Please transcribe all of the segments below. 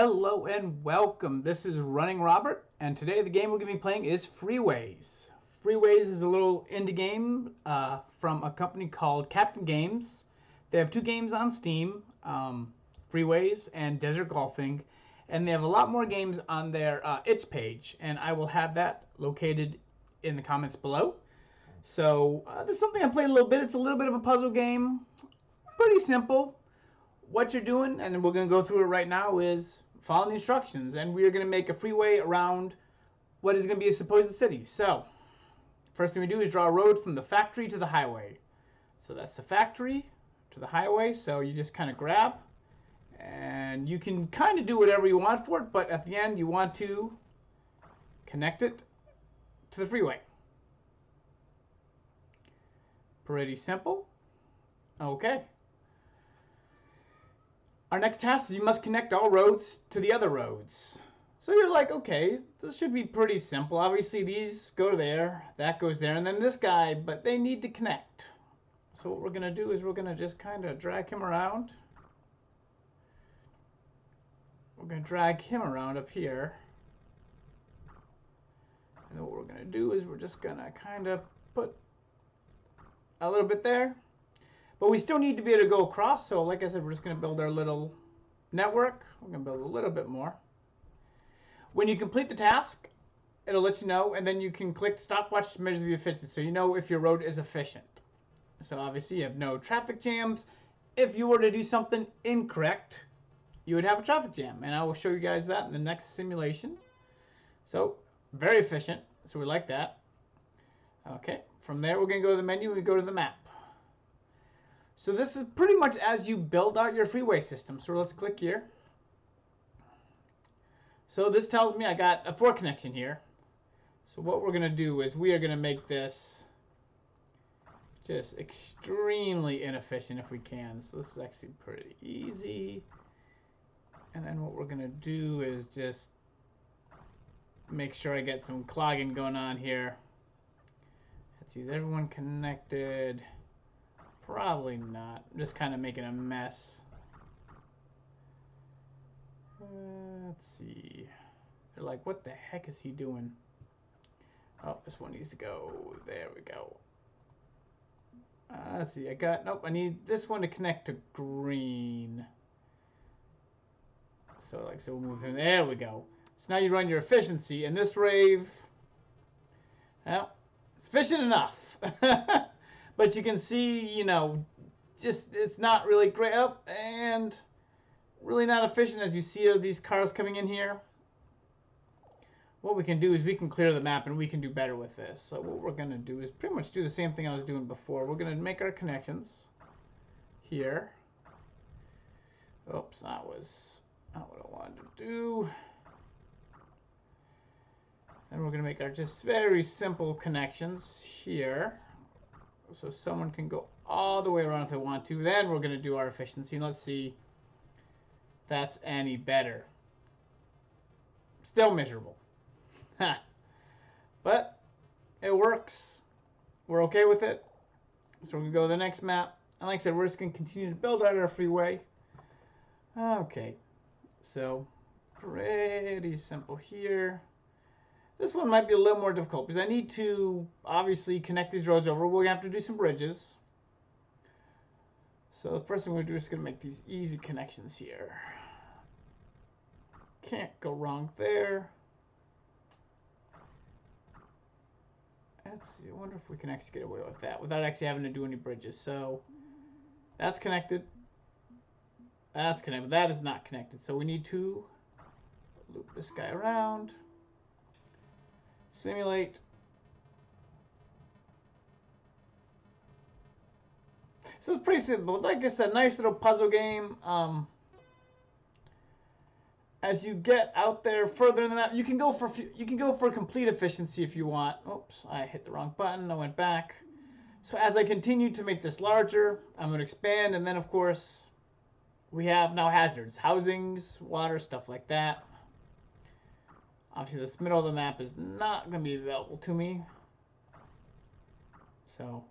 Hello and welcome. This is Running Robert, and today the game we're going to be playing is Freeways. Freeways is a little indie game from a company called Captain Games. They have two games on Steam, Freeways and Desert Golfing, and they have a lot more games on their itch page, and I will have that located in the comments below. So this is something I played a little bit. It's a little bit of a puzzle game, pretty simple. What you're doing, and we're going to go through it right now, is following the instructions, and we are going to make a freeway around what is going to be a supposed city. So first thing we do is draw a road from the factory to the highway. So that's the factory to the highway. So you just kind of grab, and you can kind of do whatever you want for it, but at the end you want to connect it to the freeway. Pretty simple. Okay. Our next task is you must connect all roads to the other roads. So you're like, okay, this should be pretty simple. Obviously these go there, that goes there, and then this guy, but they need to connect. So what we're going to do is we're going to just kind of drag him around. We're going to drag him around up here. And then what we're going to do is we're just going to kind of put a little bit there. But we still need to be able to go across, so like I said, we're just going to build our little network. We're going to build a little bit more. When you complete the task, it'll let you know, and then you can click stopwatch to measure the efficiency, so you know if your road is efficient. So obviously you have no traffic jams. If you were to do something incorrect, you would have a traffic jam, and I will show you guys that in the next simulation. So very efficient, so we like that. Okay, from there we're going to go to the menu and we go to the map. So this is pretty much as you build out your freeway system. So let's click here. So this tells me I got a 4 connection here. So what we're going to do is we are going to make this just extremely inefficient if we can. So this is actually pretty easy. And then what we're going to do is just make sure I get some clogging going on here. Let's see, is everyone connected? Probably not. I'm just kind of making a mess. Let's see. They're like, what the heck is he doing? Oh, this one needs to go. There we go. Let's see. Nope, I need this one to connect to green. So, like, so we'll move him. There we go. So now you run your efficiency, and this rave, well, it's efficient enough. But you can see, you know, just it's not really great up and really not efficient as you see these cars coming in here. What we can do is we can clear the map and we can do better with this. So what we're going to do is pretty much do the same thing I was doing before. We're going to make our connections here. Oops, that was not what I wanted to do. And we're going to make our just very simple connections here. So someone can go all the way around if they want to. Then we're going to do our efficiency. And let's see if that's any better. Still miserable. But it works. We're okay with it. So we're going to go to the next map. And like I said, we're just going to continue to build out our freeway. Okay. So pretty simple here. This one might be a little more difficult because I need to obviously connect these roads over. We're going to have to do some bridges. So the first thing we're going to do is going to make these easy connections here. Can't go wrong there. Let's see. I wonder if we can actually get away with that without actually having to do any bridges. So that's connected. That's connected. That is not connected. So we need to loop this guy around. Simulate. So it's pretty simple. Like I said, nice little puzzle game. As you get out there further in the map, you can go for complete efficiency if you want. Oops, I hit the wrong button. I went back. So as I continue to make this larger, I'm going to expand, and then of course we have now hazards, housings, water, stuff like that. Obviously, this middle of the map is not going to be available to me. So,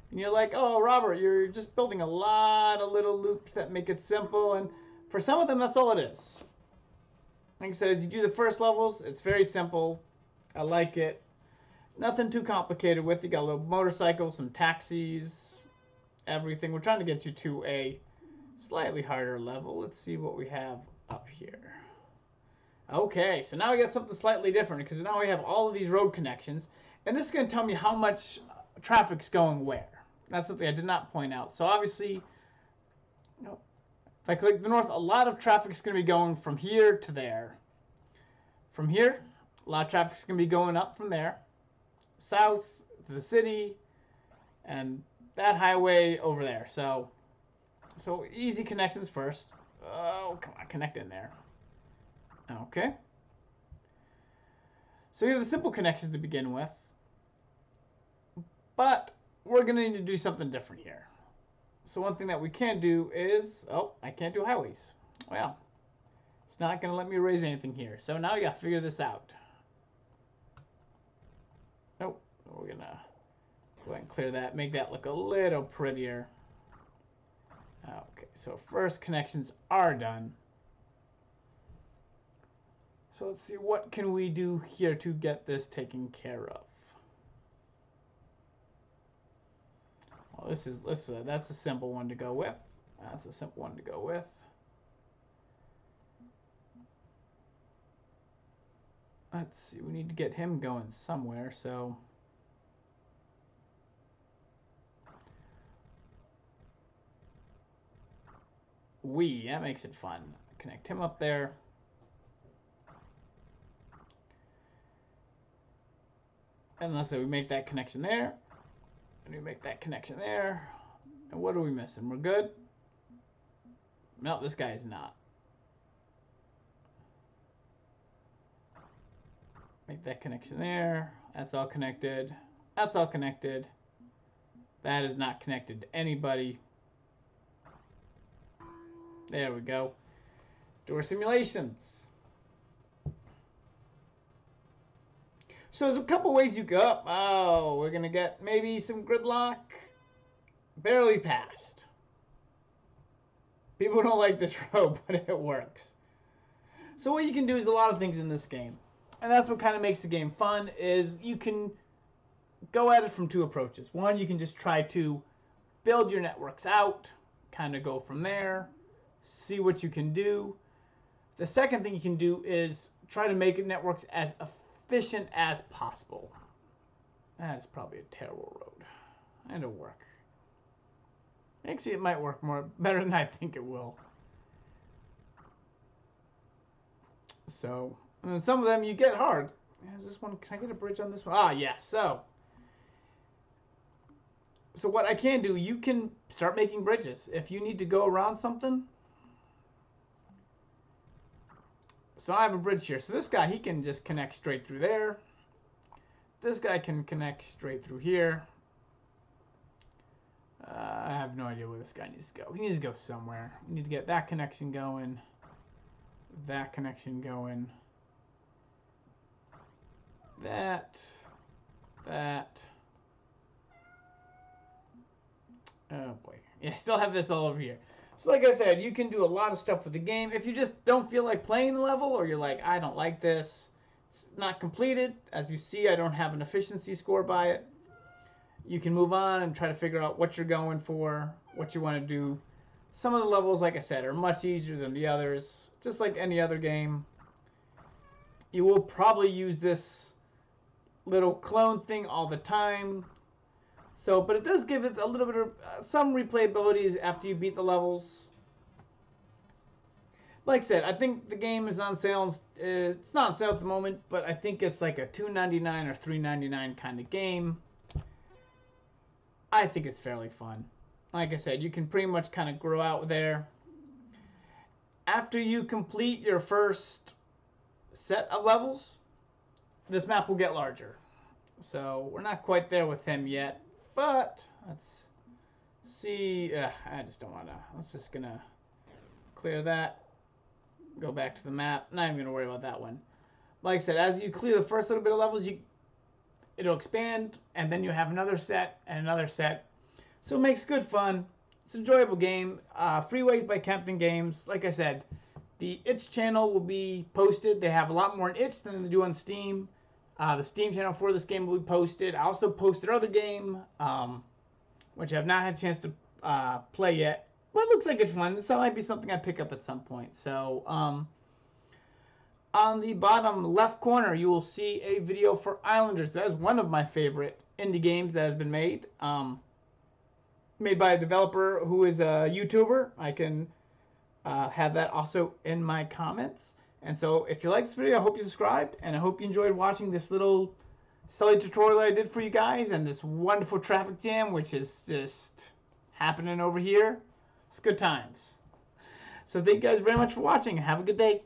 and you're like, oh, Robert, you're just building a lot of little loops that make it simple. And For some of them, that's all it is. Like I said, as you do the first levels, it's very simple. I like it. Nothing too complicated with it. You got a little motorcycle, some taxis, everything. We're trying to get you to a slightly harder level. Let's see what we have up here. Okay, so now we got something slightly different because now we have all of these road connections. And this is going to tell me how much traffic's going where. That's something I did not point out. So obviously, if I click the north, a lot of traffic's going to be going from here to there. From here, a lot of traffic's going to be going up from there. South to the city, and that highway over there. So easy connections first. Oh, come on, connect in there. Okay. So you have the simple connections to begin with. But we're going to need to do something different here. So one thing that we can do is, I can't do highways. Well, it's not going to let me erase anything here. So now we got to figure this out. Oh, we're going to go ahead and clear that, make that look a little prettier. Okay, so first connections are done. So let's see, what can we do here to get this taken care of? Well, that's a simple one to go with. That's a simple one to go with. Let's see, we need to get him going somewhere, so that makes it fun. Connect him up there. And let's say we make that connection there. And we make that connection there. And what are we missing? We're good? No, this guy is not. Make that connection there. That's all connected. That's all connected. That is not connected to anybody. There we go. Do our simulations. So there's a couple ways you go up. Oh, we're going to get maybe some gridlock. Barely passed. People don't like this road, but it works. So what you can do is a lot of things in this game. And that's what kind of makes the game fun, is you can go at it from two approaches. One, you can just try to build your networks out, kind of go from there, see what you can do. The second thing you can do is try to make networks as efficient as possible. That is probably a terrible road. And it'll work. Actually, it might work better than I think it will. So, and then some of them you get hard. Is this one? Can I get a bridge on this one? Ah, yeah. So what I can do, you can start making bridges if you need to go around something. So I have a bridge here. So this guy, he can just connect straight through there. This guy can connect straight through here. I have no idea where this guy needs to go. He needs to go somewhere. We need to get that connection going. That connection going. That. Oh boy. Yeah, I still have this all over here. So like I said, you can do a lot of stuff with the game. If you just don't feel like playing the level, or you're like, I don't like this, it's not completed. As you see, I don't have an efficiency score by it. You can move on and try to figure out what you're going for, what you want to do. Some of the levels, like I said, are much easier than the others. Just like any other game. You will probably use this little clone thing all the time. So, but it does give it a little bit of some replayability after you beat the levels. Like I said, I think the game is on sale. It's not on sale at the moment, but I think it's like a $2.99 or $3.99 kind of game. I think it's fairly fun. Like I said, you can pretty much kind of grow out there. After you complete your first set of levels, this map will get larger. So we're not quite there with him yet, but let's see. I just don't want to. Let's just gonna clear that. Go back to the map. Not even gonna worry about that one. Like I said, as you clear the first little bit of levels, it'll expand, and then you have another set and another set. So it makes good fun. It's an enjoyable game. Freeways by Captain Games. Like I said, the itch channel will be posted. They have a lot more in itch than they do on Steam. The Steam channel for this game will be posted. I also posted another game, which I have not had a chance to play yet. Well, it looks like it's fun. So it might be something I pick up at some point. So, on the bottom left corner, you will see a video for Islanders. That is one of my favorite indie games that has been made. Made by a developer who is a YouTuber. I can have that also in my comments. And so if you like this video, I hope you subscribed, and I hope you enjoyed watching this little silly tutorial I did for you guys, and this wonderful traffic jam, which is just happening over here. It's good times. So thank you guys very much for watching, and have a good day.